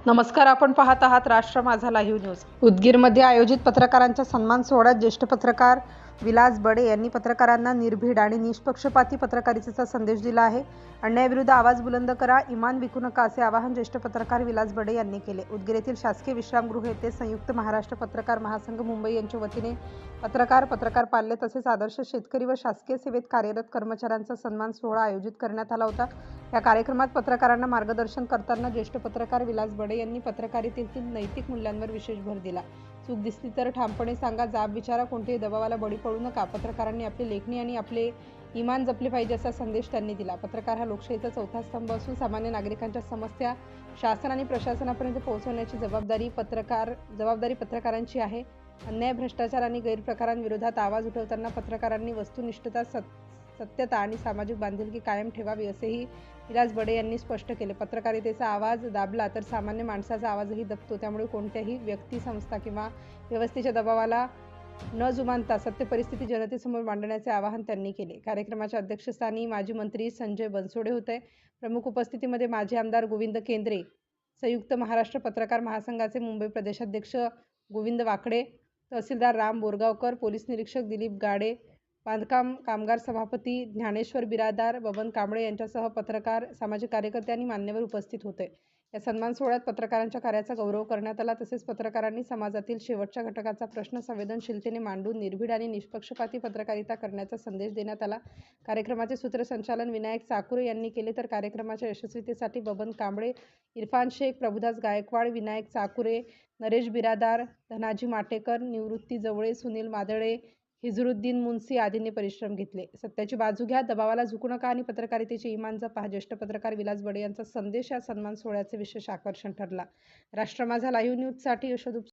नमस्कार. आपण पाहत आहात राष्ट्र माझा लाईव्ह न्यूज. उदगीरमध्ये आयोजित पत्रकारांच्या सन्मान सोहळ्यात ज्येष्ठ पत्रकार विलास बडे यांनी पत्रकारांना निर्भीड आणि निष्पक्षपाती पत्रकारितेचा संदेश दिला आहे. अन्यायाविरुद्ध आवाज बुलंद करा, इमान विकू नका, असे आवाहन ज्येष्ठ पत्रकार विलास बडे यांनी केले. उदगीर येथील शासकीय विश्रामगृह येथे संयुक्त महाराष्ट्र पत्रकार महासंघ मुंबई यांच्या वतीने पत्रकार पाल्य तसेच आदर्श शेतकरी व शासकीय सेवेत कार्यरत कर्मचाऱ्यांचा सन्मान सोहळा आयोजित करण्यात आला होता. या कार्यक्रमात पत्रकारांना मार्गदर्शन करताना ज्येष्ठ पत्रकार विलास बडे यांनी पत्रकारितेतील नैतिक मूल्यांवर विशेष भर दिला. चूक दिसली तर ठामपणे सांगा, जाब विचारा, कोणत्याही दबावाला बळी पडू नका. पत्रकारांनी आपली लेखणी आणि आपले इमान जपले पाहिजे असा संदेश त्यांनी दिला. पत्रकार हा लोकशाहीचा चौथा स्तंभ असून सामान्य नागरिकांच्या समस्या शासन आणि प्रशासनापर्यंत पोहोचवण्याची जबाबदारी पत्रकारांची आहे. अन्याय, भ्रष्टाचार आणि गैरप्रकारांविरोधात आवाज उठवताना पत्रकारांनी वस्तुनिष्ठता, सत्यता आणि सामाजिक बांधिलकी कायम ठेवावी, असेही विलास बडे यांनी स्पष्ट केले. पत्रकारितेचा आवाज दाबला तर सामान्य माणसाचा आवाजही दबतो. त्यामुळे कोणत्याही व्यक्ती, संस्था किंवा व्यवस्थेच्या दबावाला न जुमानता सत्य परिस्थिती जनतेसमोर मांडण्याचे आवाहन त्यांनी केले. कार्यक्रमाच्या अध्यक्षस्थानी माजी मंत्री संजय बनसोडे होते. प्रमुख उपस्थितीमध्ये माजी आमदार गोविंद केंद्रे, संयुक्त महाराष्ट्र पत्रकार महासंघाचे मुंबई प्रदेशाध्यक्ष गोविंद वाकडे, तहसीलदार राम बोरगावकर, पोलीस निरीक्षक दिलीप गाडे, बांधकाम कामगार सभापती ज्ञानेश्वर बिरादार, बबन कांबळे यांच्यासह पत्रकार, सामाजिक कार्यकर्ते आणि मान्यवर उपस्थित होते. या सन्मान सोहळ्यात पत्रकारांच्या कार्याचा गौरव करण्यात आला. तसेच पत्रकारांनी समाजातील शेवटच्या घटकाचा प्रश्न संवेदनशीलतेने मांडून निर्भीड आणि निष्पक्षपाती पत्रकारिता करण्याचा संदेश देण्यात आला. कार्यक्रमाचे सूत्रसंचालन विनायक चाकुरे यांनी केले, तर कार्यक्रमाच्या यशस्वीतेसाठी बबन कांबळे, इरफान शेख, प्रभुदास गायकवाड, विनायक चाकुरे, नरेश बिरादार, धनाजी माटेकर, निवृत्ती जवळे, सुनील मादळे, हिजरुद्दीन मुन्सी आदींनी परिश्रम घेतले. सत्याची बाजू घ्या, दबावाला झुकू नका आणि पत्रकारितेचे इमान जपा. ज्येष्ठ पत्रकार विलास बडे यांचा संदेश या सन्मान सोहळ्याचे विशेष आकर्षण ठरला. राष्ट्र माझा लाईव्ह न्यूजसाठी यशोदूप